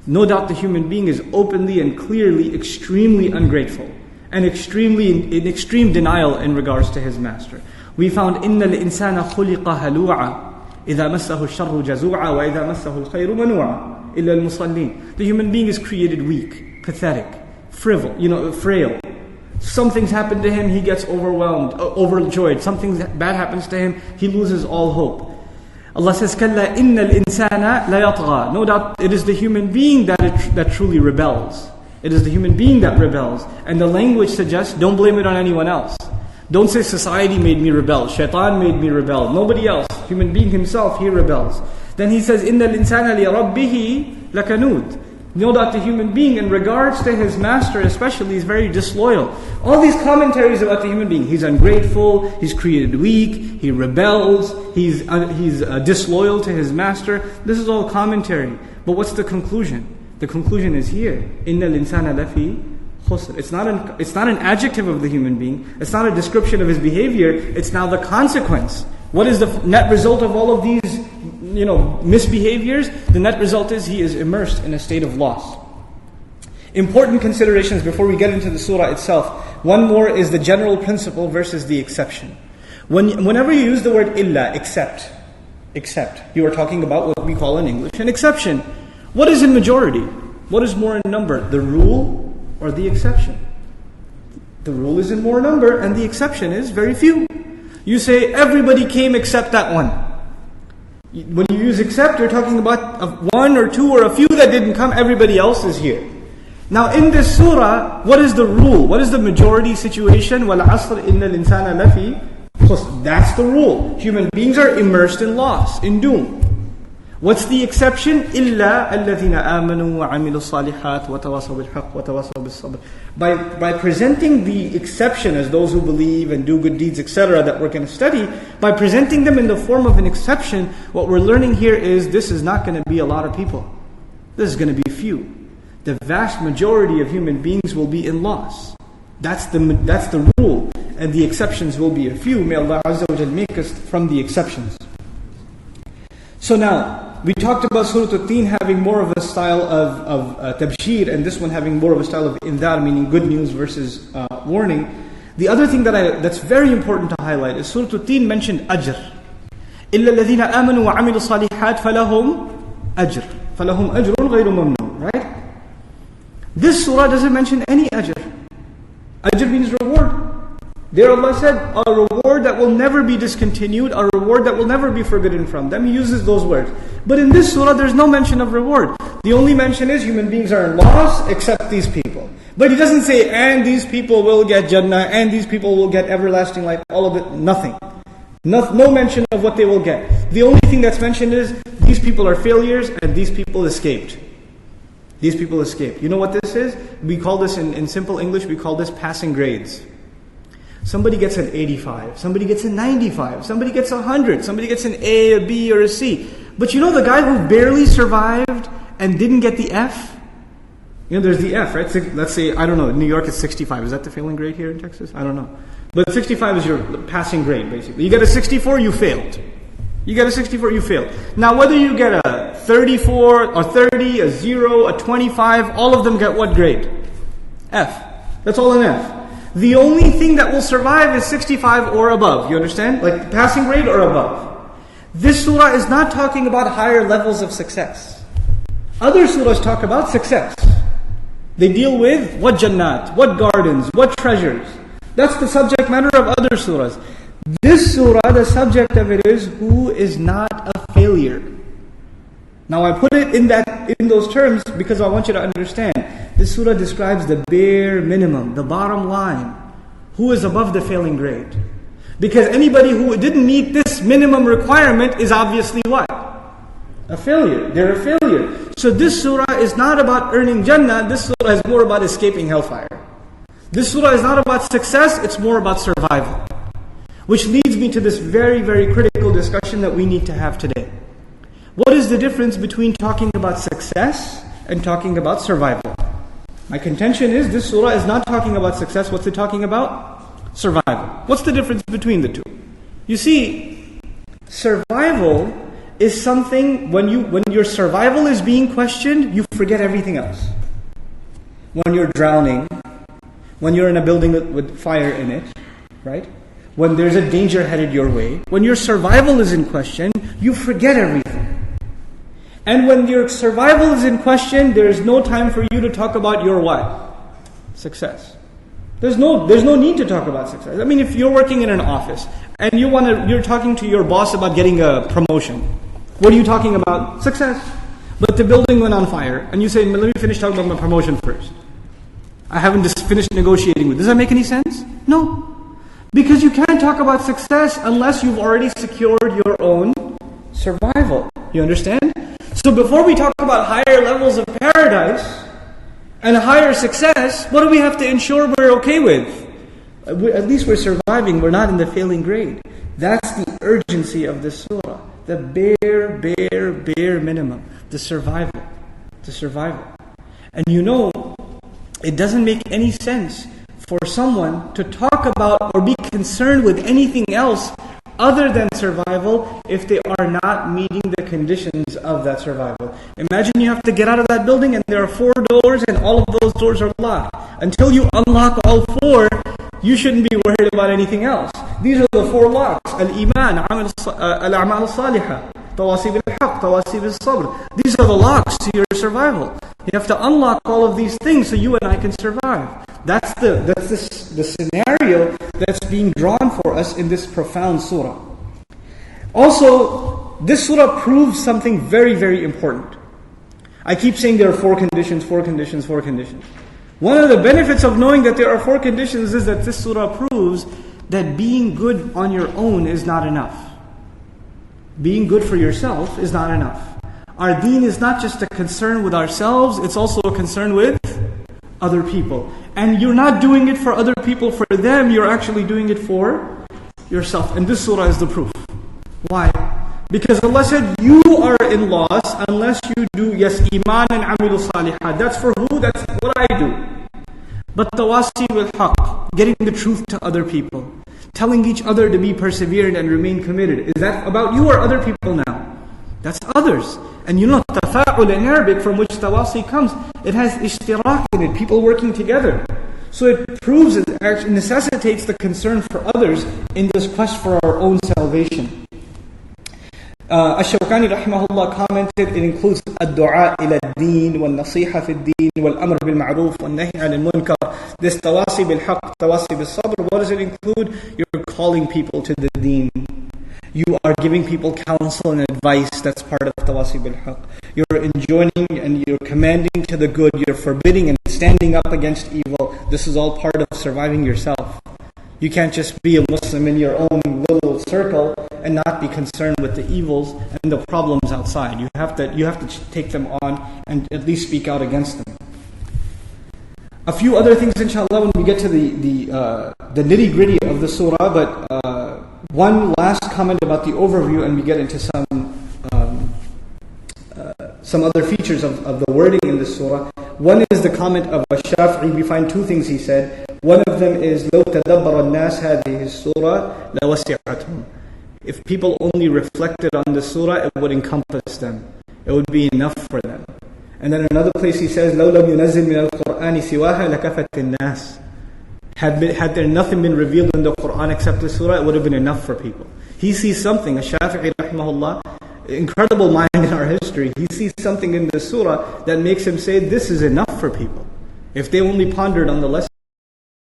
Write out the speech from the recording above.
No doubt the human being is openly and clearly extremely ungrateful and in extreme denial in regards to his master. We found إِنَّ الْإِنسَانَ خُلِقَ هَلُوعًا إِذَا مَسَّهُ الشَّرُّ جَزُوعًا وَإِذَا مَسَّهُ الْخَيْرُ مَنُوعًا إِلَّا الْمُصَلِّينَ. The human being is created weak, pathetic, frail. Some things happen to him, he gets overwhelmed, overjoyed. Something bad happens to him, he loses all hope. Allah says, كَلَّا إِنَّ الْإِنسَانَ لَيَطْغَى. No doubt it is the human being that truly rebels. It is the human being that rebels. And the language suggests, don't blame it on anyone else. Don't say society made me rebel, shaitan made me rebel. Nobody else. Human being himself, he rebels. Then he says, إِنَّ الْإِنسَانَ لِرَبِّهِ لَكَنُودٌ. Know that the human being, in regards to his master especially, is very disloyal. All these commentaries about the human being, he's ungrateful, he's created weak, he rebels, he's disloyal to his master. This is all commentary. But what's the conclusion? The conclusion is here. إِنَّ الْإِنسَانَ لَفِي خُسْرٍ. It's not an adjective of the human being. It's not a description of his behavior. It's now the consequence. What is the net result of all of these misbehaviors? The net result is he is immersed in a state of loss. Important considerations before we get into the surah itself. One more is the general principle versus the exception. Whenever you use the word illa, except, you are talking about what we call in English an exception. What is in majority? What is more in number? The rule or the exception? The rule is in more number and the exception is very few. You say everybody came except that one. When you use except, you're talking about one or two or a few that didn't come, everybody else is here. Now in this surah, what is the rule? What is the majority situation? وَالْعَصْرِ إِنَّ الْإِنسَانَ لَفِي خُسْرٍ. That's the rule. Human beings are immersed in loss, in doom. What's the exception? إِلَّا الَّذِينَ آمَنُوا وَعَمِلُوا الصَّالِحَاتِ وَتَوَاصَوْا بِالْحَقِّ وَتَوَاصَوْا بِالصَّبْرِ. By presenting the exception as those who believe and do good deeds, etc., that we're going to study, by presenting them in the form of an exception, what we're learning here is this is not going to be a lot of people. This is going to be few. The vast majority of human beings will be in loss. That's the rule. And the exceptions will be a few. May Allah Azza wa Jal make us from the exceptions. So now, we talked about Surat At-Tin having more of a style of tabshir, and this one having more of a style of indar, meaning good news versus warning. The other thing that's very important to highlight is Surat At-Tin mentioned ajr. إِلَّا الَّذِينَ آمَنُوا وَعَمِلُوا الصَّالِحَاتِ فَلَهُمْ أَجْرٌ غَيْرُ مَمْنُونٍ. Right? This surah doesn't mention any ajr. Ajr means reward. There Allah said, a reward that will never be discontinued, a reward that will never be forbidden from them. He uses those words. But in this surah, there's no mention of reward. The only mention is human beings are in loss except these people. But he doesn't say, and these people will get Jannah, and these people will get everlasting life, all of it, nothing. No mention of what they will get. The only thing that's mentioned is, these people are failures, and these people escaped. These people escaped. You know what this is? We call this, in simple English, we call this passing grades. Somebody gets an 85, somebody gets a 95, somebody gets 100, somebody gets an A, a B, or a C. But you know the guy who barely survived and didn't get the F? There's the F, right? Let's say, I don't know, in New York it's 65. Is that the failing grade here in Texas? I don't know. But 65 is your passing grade, basically. You get a 64, you failed. You get a 64, you failed. Now whether you get a 34, or 30, a 0, a 25, all of them get what grade? F. That's all an F. The only thing that will survive is 65 or above. You understand? Like passing grade or above. This surah is not talking about higher levels of success. Other surahs talk about success. They deal with what jannat, what gardens, what treasures. That's the subject matter of other surahs. This surah, the subject of it is who is not a failure. Now I put it in those terms because I want you to understand. This surah describes the bare minimum, the bottom line. Who is above the failing grade? Because anybody who didn't meet this minimum requirement is obviously what? A failure. They're a failure. So this surah is not about earning Jannah. This surah is more about escaping hellfire. This surah is not about success. It's more about survival. Which leads me to this very, very critical discussion that we need to have today. What is the difference between talking about success and talking about survival? My contention is this surah is not talking about success. What's it talking about? Survival. What's the difference between the two? You see, survival is something, when your survival is being questioned, you forget everything else. When you're drowning, when you're in a building with fire in it, right? When there's a danger headed your way, when your survival is in question, you forget everything. And when your survival is in question, there is no time for you to talk about your what? Success. There's no need to talk about success. I mean, if you're working in an office and you're talking to your boss about getting a promotion, what are you talking about? Success. But the building went on fire, and you say, let me finish talking about my promotion first. I haven't just finished negotiating with. Does that make any sense? No. Because you can't talk about success unless you've already secured your own survival. You understand? So before we talk about higher levels of paradise and higher success, what do we have to ensure we're okay with? At least we're surviving. We're not in the failing grade. That's the urgency of this surah. The bare minimum. The survival. And you know, it doesn't make any sense for someone to talk about or be concerned with anything else other than survival if they are not meeting the conditions of that survival. Imagine you have to get out of that building and there are 4 doors and all of those doors are locked. Until you unlock all 4, you shouldn't be worried about anything else. These are the 4 locks. Al-Iman, Al-A'mal al-Salihah, Tawasib al-Haq, Tawasib al-Sabr. These are the locks to your survival. You have to unlock all of these things so you and I can survive. That's the scenario that's being drawn for us in this profound surah. Also, this surah proves something very, very important. I keep saying there are 4 conditions. One of the benefits of knowing that there are 4 conditions is that this surah proves that being good on your own is not enough. Being good for yourself is not enough. Our deen is not just a concern with ourselves, it's also a concern with other people. And you're not doing it for other people, for them, you're actually doing it for yourself. And this surah is the proof. Why? Because Allah said, you are in loss unless you do, yes, iman and amilu salihah. That's for who? That's what I do. But tawasi bil haq, getting the truth to other people. Telling each other to be perseverant and remain committed. Is that about you or other people now? That's others. And you know, tafa'ul in Arabic, from which tawasi comes, it has ishtirak in it, people working together. So it proves, it actually necessitates the concern for others in this quest for our own salvation. Ash-Shawkani rahimahullah commented, it includes ad-du'a ila ad-din, wal-nasiha fi ad-din, wal-amr bil-ma'ruf, wal-nahy al-munkar. This tawasi bil-haq, tawasi bil-sabr, what does it include? You're calling people to the deen. You are giving people counsel and advice. That's part of tawasi bil-haq. You're enjoining and you're commanding to the good. You're forbidding and standing up against evil. This is all part of surviving yourself. You can't just be a Muslim in your own little circle and not be concerned with the evils and the problems outside. You have to take them on and at least speak out against them. A few other things, inshallah, when we get to the nitty-gritty of the surah, but one last comment about the overview, and we get into some other features of the wording in the surah. One is the comment of Ash-Shafi'i. We find 2 things he said. One of them is لو تدبر الناس هذه السورة لوسعتهم. If people only reflected on the surah, it would encompass them. It would be enough for them. And then another place he says لو لم ينزل من القرآن سواها لكفت الناس. Had there nothing been revealed in the Quran except the surah, it would have been enough for people. He sees something, Ash-Shafi'i rahimahullah, incredible mind in our history, he sees something in the surah that makes him say, this is enough for people. If they only pondered on the lesson